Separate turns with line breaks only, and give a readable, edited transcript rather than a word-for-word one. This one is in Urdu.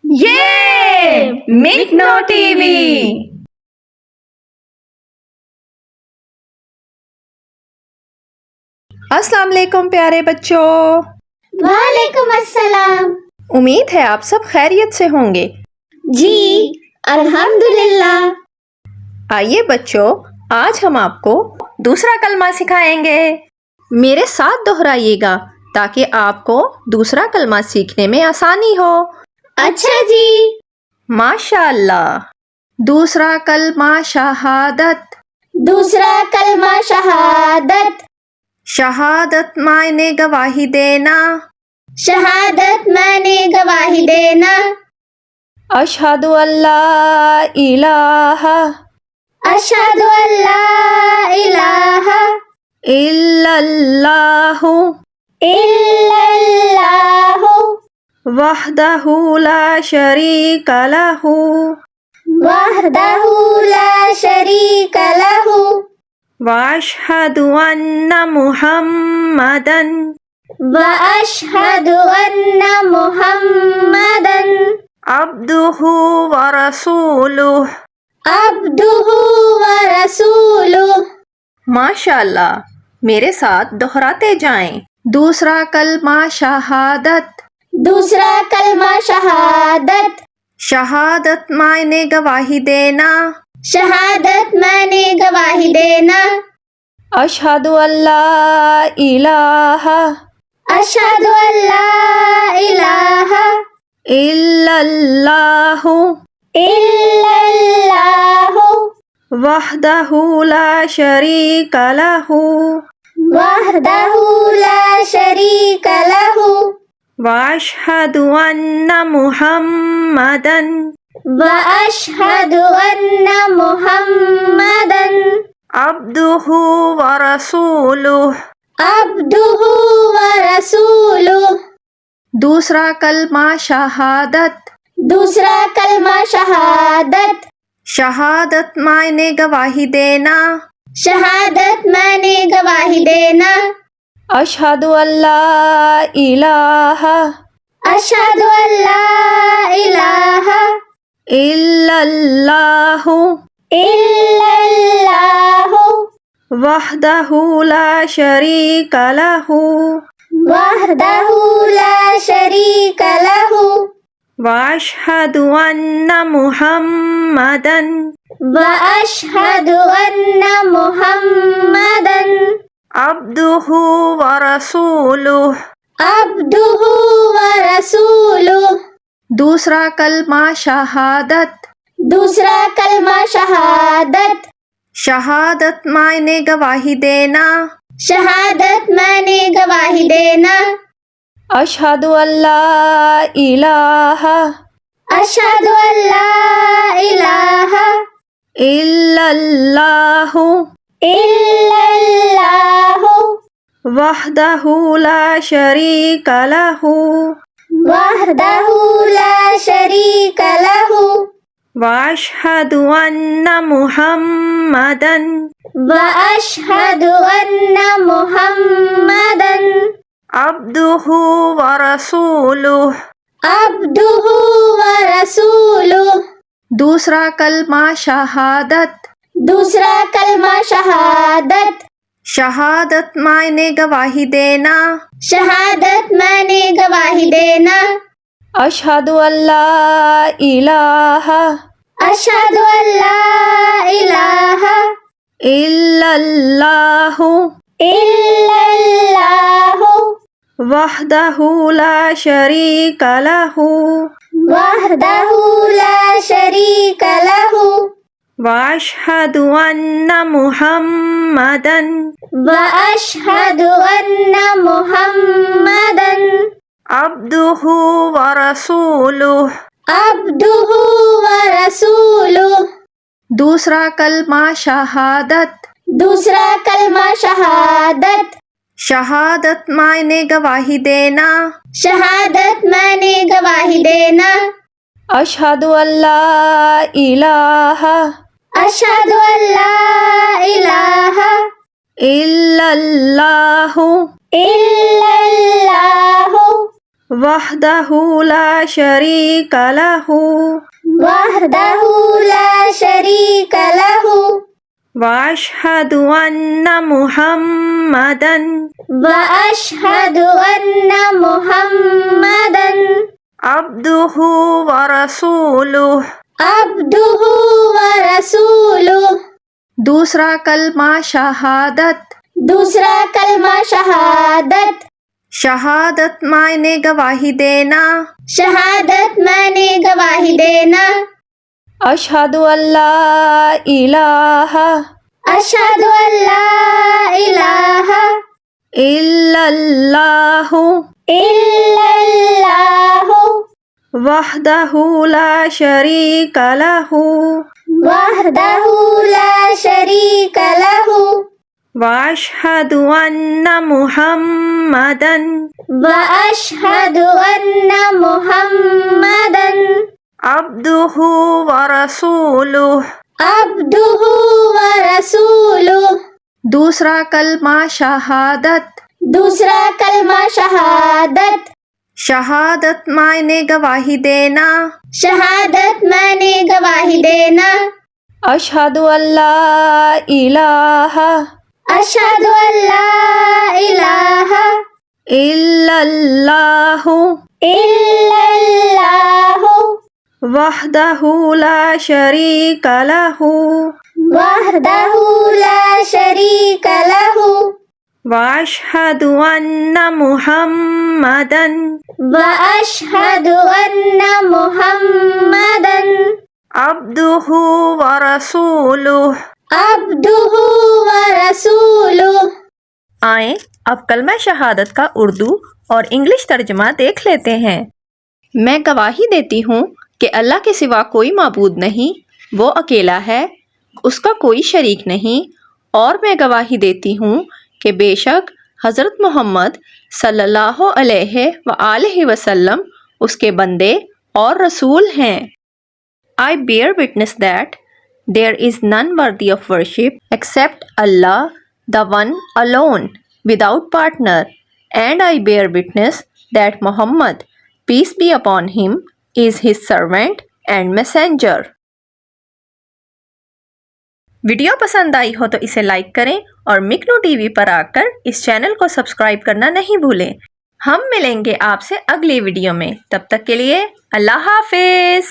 یہ مکنو ٹی وی۔ السلام علیکم پیارے بچوں۔
وعلیکم السلام۔
امید ہے آپ سب خیریت سے ہوں گے۔
جی الحمدللہ۔
آئیے بچوں، آج ہم آپ کو دوسرا کلمہ سکھائیں گے۔ میرے ساتھ دہرائیے گا تاکہ آپ کو دوسرا کلمہ سیکھنے میں آسانی ہو۔
اچھا جی۔
ماشاء اللہ۔ دوسرا کلمہ شہادت۔
دوسرا کلمہ شہادت۔
شہادت معنی گواہی دینا۔
شہادت معنی گواہی دینا۔
اشہد ان لا الہ
اشہد ان لا الہ
الا اللہ
الا اللہ
وحدہ لا شریک لہ
وحدہ لا شریک لہ
واشہد ان محمدا
واشہد ان محمدا
عبدہ ورسولہ۔
عبدہ ورسولہ۔
ماشاء اللہ۔ میرے ساتھ دہراتے جائیں۔ دوسرا کلمہ شہادت۔
دوسرا کلمہ شہادت۔
شہادت معنی گواہی دینا۔
شہادت معنی گواہی دینا۔
اشہد ان لا الہ
اشہد ان لا الہ
الا اللہ
الا اللہ
وحدہ لا شریک لہ
وحدہ لا شریک لہ
واشہد ان محمدا
واشہد ان محمدا
عبدہ ورسولہ۔
عبدہ ورسولہ۔
دوسرا کلمہ شہادت۔
دوسرا کلمہ شہادت۔
شہادت معنی گواہی دینا۔
شہادت معنی گواہی دینا۔
اشہد ان لا الہ
اشہد ان لا الہ
الا اللہ
الا اللہ
وحدہ لا شریک لہ
وحدہ لا شریک لہ
واشہد ان محمدا
واشہد ان محمدا
عبدہ ورسولہ۔
عبدہ ورسولہ۔
دوسرا کلمہ شہادت۔
دوسرا کلمہ شہادت۔
شہادت معنی گواہی دینا۔
شہادت معنی گواہی دینا۔
اشہد ان لا الہ
اشہد ان لا الہ
الا اللہ
الا اللہ
وحدہ لا شریک لہ
وحدہ لا شریک لہ
واشہد ان محمدا
واشہد ان محمدا
عبدہ ورسولہ۔
عبدہ ورسولہ۔
دوسرا کلمہ شہادت۔
دوسرا کلمہ شہادت۔
شہادت معنی گواہی دینا۔
شہادت معنی گواہی دینا۔
اشہد ان لا الہ
اشہد ان لا الہ
الا اللہ
الا اللہ
وحدہ لا شریک لہ
وحدہ لا شریک لہ
واشہد ان محمدا
واشہد ان محمدا
عبدہ ورسولہ۔
عبدہ ورسولہ۔
دوسرا کلمہ شہادت۔
دوسرا کلمہ شہادت۔
شہادت معنی گواہی دینا۔
شہادت معنی گواہی دینا۔
اشہد ان لا الہ
اشہد ان لا الہ
الا اللہ
الا اللہ
وحدہ لا شریک لہ
وحدہ لا شریک لہ
واشہد ان محمدا
واشہد ان محمدا
عبدہ ورسولہ
عبدہ ورسولہ
دوسرا کلمہ شہادت
دوسرا کلمہ شہادت
شہادت معنی گواہی دینا
شہادت معنی گواہی دینا
اشہد ان لا الہ
اشہد ان لا الہ
الا اللہ
الا اللہ
وحدہ لا شریک لہ
وحدہ لا شریک لہ
واشہد ان محمدا
واشہد ان محمدا
عبدہ ورسولہ
عبدہ ورسولہ
دوسرا کلمہ شہادت
دوسرا کلمہ شہادت
شہادت معنی گواہی دینا
شہادت معنی گواہی دینا
اشہد ان لا الہ
اشہد ان لا الہ
الا اللہ
الا اللہ
وحدہ لا شریک لہ
وحدہ لا شریک لہ
واشہد ان محمدا
واشہد ان محمدا
عبدہ ورسولہ
عبدہ ورسولہ
آئیں اب کلمہ شہادت کا اردو اور انگلش ترجمہ دیکھ لیتے ہیں۔ میں گواہی دیتی ہوں کہ اللہ کے سوا کوئی معبود نہیں، وہ اکیلا ہے، اس کا کوئی شریک نہیں، اور میں گواہی دیتی ہوں کہ بے شک حضرت محمد صلی اللہ علیہ وآلہ وسلم اس کے بندے اور رسول ہیں۔ I bear witness that there is none worthy of worship except Allah, the one alone, without partner, and I bear witness that Muhammad, peace be upon him, is his servant and messenger. Video پسند آئی ہو تو اسے لائک کریں اور مکنو ٹی وی پر آ کر اس چینل کو سبسکرائب کرنا نہیں بھولیں۔ ہم ملیں گے آپ سے اگلی ویڈیو میں، تب تک کے لیے اللہ حافظ۔